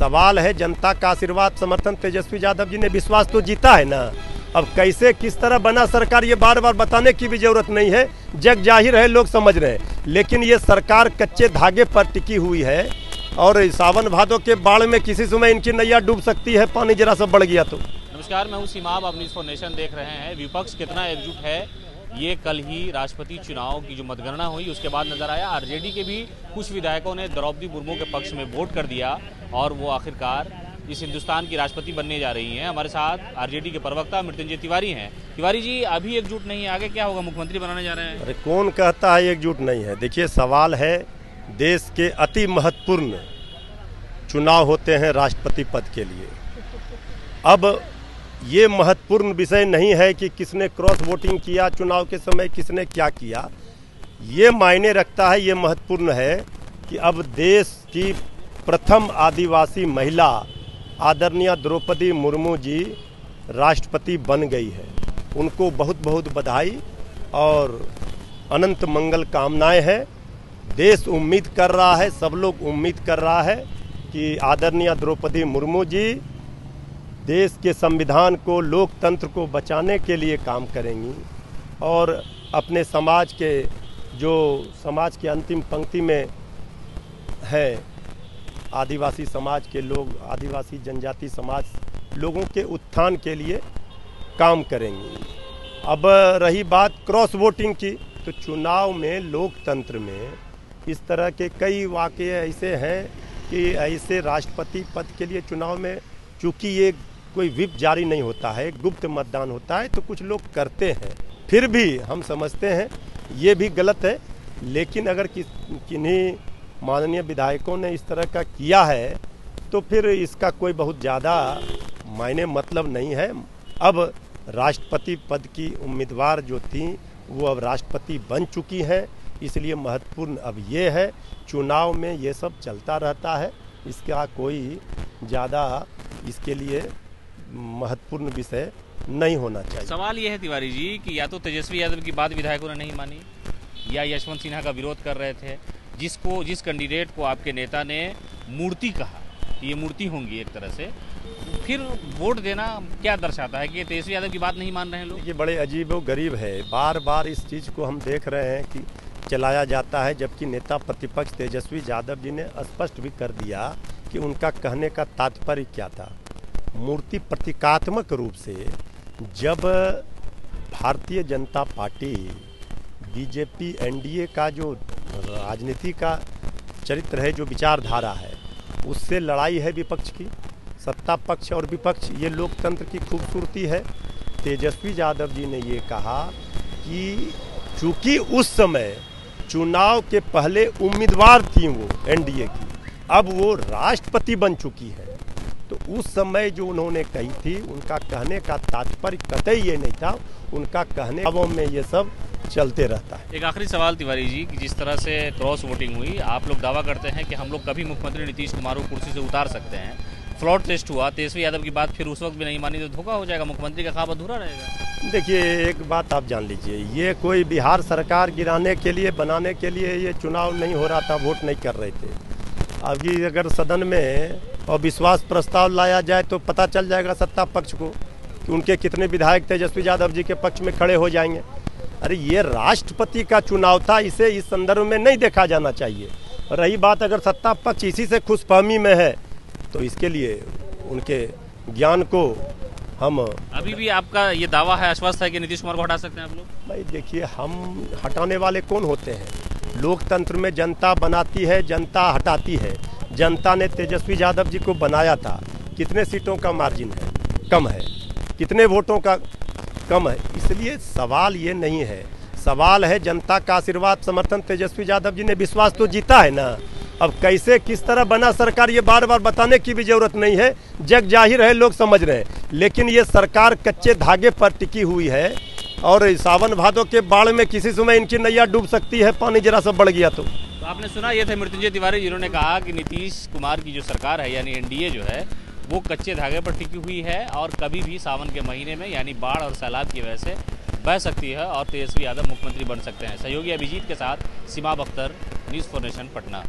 सवाल है जनता का आशीर्वाद समर्थन तेजस्वी यादव जी ने विश्वास तो जीता है ना। अब कैसे किस तरह बना सरकार ये बार बार बताने की भी जरूरत नहीं है, जग जाहिर है, लोग समझ रहे हैं। लेकिन ये सरकार कच्चे धागे पर टिकी हुई है और सावन भादों के बाढ़ में किसी समय इनकी नैया डूब सकती है, पानी जरा सा बढ़ गया तो। नमस्कार, मैं हूं सीमाब, आप न्यूज़ फॉर नेशन देख रहे हैं। विपक्ष कितना एकजुट है ये कल ही राष्ट्रपति चुनाव की जो मतगणना हुई उसके बाद नजर आया। आरजेडी के भी कुछ विधायकों ने द्रौपदी मुर्मू के पक्ष में वोट कर दिया और वो आखिरकार इस हिंदुस्तान की राष्ट्रपति बनने जा रही हैं। हमारे साथ आरजेडी के प्रवक्ता मृत्युंजय तिवारी हैं। तिवारी जी, अभी एकजुट नहीं है, आगे क्या होगा? मुख्यमंत्री बनाने जा रहे हैं। अरे कौन कहता है एकजुट नहीं है? देखिए, सवाल है देश के अति महत्वपूर्ण चुनाव होते हैं राष्ट्रपति पद के लिए। अब ये महत्वपूर्ण विषय नहीं है कि किसने क्रॉस वोटिंग किया चुनाव के समय, किसने क्या किया। ये मायने रखता है, ये महत्वपूर्ण है कि अब देश की प्रथम आदिवासी महिला आदरणीय द्रौपदी मुर्मू जी राष्ट्रपति बन गई है। उनको बहुत बहुत बधाई और अनंत मंगल कामनाएं हैं। देश उम्मीद कर रहा है, सब लोग उम्मीद कर रहा है कि आदरणीय द्रौपदी मुर्मू जी देश के संविधान को, लोकतंत्र को बचाने के लिए काम करेंगी और अपने समाज के अंतिम पंक्ति में है आदिवासी समाज के लोग, आदिवासी जनजाति समाज लोगों के उत्थान के लिए काम करेंगी। अब रही बात क्रॉस वोटिंग की, तो चुनाव में, लोकतंत्र में इस तरह के कई वाक़ये ऐसे हैं कि ऐसे राष्ट्रपति पद के लिए चुनाव में, चूँकि ये कोई व्हिप जारी नहीं होता है, गुप्त मतदान होता है, तो कुछ लोग करते हैं। फिर भी हम समझते हैं ये भी गलत है। लेकिन अगर किन्हीं माननीय विधायकों ने इस तरह का किया है तो फिर इसका कोई बहुत ज़्यादा मायने मतलब नहीं है। अब राष्ट्रपति पद की उम्मीदवार जो थी वो अब राष्ट्रपति बन चुकी हैं, इसलिए महत्वपूर्ण अब ये है। चुनाव में ये सब चलता रहता है, इसका कोई ज़्यादा इसके लिए महत्वपूर्ण विषय नहीं होना चाहिए। सवाल ये है तिवारी जी कि या तो तेजस्वी यादव की बात विधायकों ने नहीं मानी, या यशवंत सिन्हा का विरोध कर रहे थे, जिस कैंडिडेट को आपके नेता ने मूर्ति कहा, ये मूर्ति होंगी एक तरह से, फिर वोट देना क्या दर्शाता है कि तेजस्वी यादव की बात नहीं मान रहे हैं लोग? ये बड़े अजीब व गरीब है। बार बार इस चीज़ को हम देख रहे हैं कि चलाया जाता है, जबकि नेता प्रतिपक्ष तेजस्वी यादव जी ने स्पष्ट भी कर दिया कि उनका कहने का तात्पर्य क्या था। मूर्ति प्रतीकात्मक रूप से जब Bharatiya Janata party, BJP, NDA का जो राजनीति का चरित्र है, जो विचारधारा है, उससे लड़ाई है विपक्ष की। सत्ता पक्ष और विपक्ष, ये लोकतंत्र की खूबसूरती है। तेजस्वी यादव जी ने ये कहा कि चूंकि उस समय चुनाव के पहले उम्मीदवार थी वो एनडीए की, अब वो राष्ट्रपति बन चुकी है, तो उस समय जो उन्होंने कही थी, उनका कहने का तात्पर्य कतई ये नहीं था। उनका कहने में ये सब चलते रहता है। एक आखिरी सवाल तिवारी जी कि जिस तरह से क्रॉस वोटिंग हुई, आप लोग दावा करते हैं कि हम लोग कभी मुख्यमंत्री नीतीश कुमार को कुर्सी से उतार सकते हैं। फ्लॉट टेस्ट हुआ, तेजस्वी यादव की बात फिर उस वक्त भी नहीं मानी तो धोखा हो जाएगा, मुख्यमंत्री का ख्वाब अधूरा रहेगा। देखिए, एक बात आप जान लीजिए, ये कोई बिहार सरकार गिराने के लिए, बनाने के लिए ये चुनाव नहीं हो रहा था, वोट नहीं कर रहे थे। अभी अगर सदन में अविश्वास प्रस्ताव लाया जाए तो पता चल जाएगा सत्ता पक्ष को कि उनके कितने विधायक तेजस्वी यादव जी के पक्ष में खड़े हो जाएंगे। अरे ये राष्ट्रपति का चुनाव था, इसे इस संदर्भ में नहीं देखा जाना चाहिए। रही बात अगर सत्ता पक्ष इसी से खुशफहमी में है तो इसके लिए उनके ज्ञान को हम, अभी भी आपका ये दावा है, आश्वस्त है कि नीतीश कुमार को हटा सकते हैं आप लोग? भाई देखिए, हम हटाने वाले कौन होते हैं? लोकतंत्र में जनता बनाती है, जनता हटाती है। जनता ने तेजस्वी यादव जी को बनाया था, कितने सीटों का मार्जिन है? कम है। कितने वोटों का? कम है। इसलिए सवाल ये नहीं है, सवाल है जनता का आशीर्वाद समर्थन तेजस्वी यादव जी ने विश्वास तो जीता है ना। अब कैसे किस तरह बना सरकार ये बार बार बताने की भी जरूरत नहीं है, जग जाहिर है, लोग समझ रहे हैं। लेकिन ये सरकार कच्चे धागे पर टिकी हुई है और सावन भादों के बाढ़ में किसी समय इनकी नैया डूब सकती है, पानी जरा सा बढ़ गया तो। आपने सुना, ये थे मृत्युंजय तिवारी जिन्होंने कहा कि नीतीश कुमार की जो सरकार है यानी एनडीए जो है वो कच्चे धागे पर टिकी हुई है और कभी भी सावन के महीने में यानी बाढ़ और सैलाब की वजह से बह सकती है और तेजस्वी यादव मुख्यमंत्री बन सकते हैं। सहयोगी अभिजीत के साथ Seemab Akhtar, news for nation, Patna.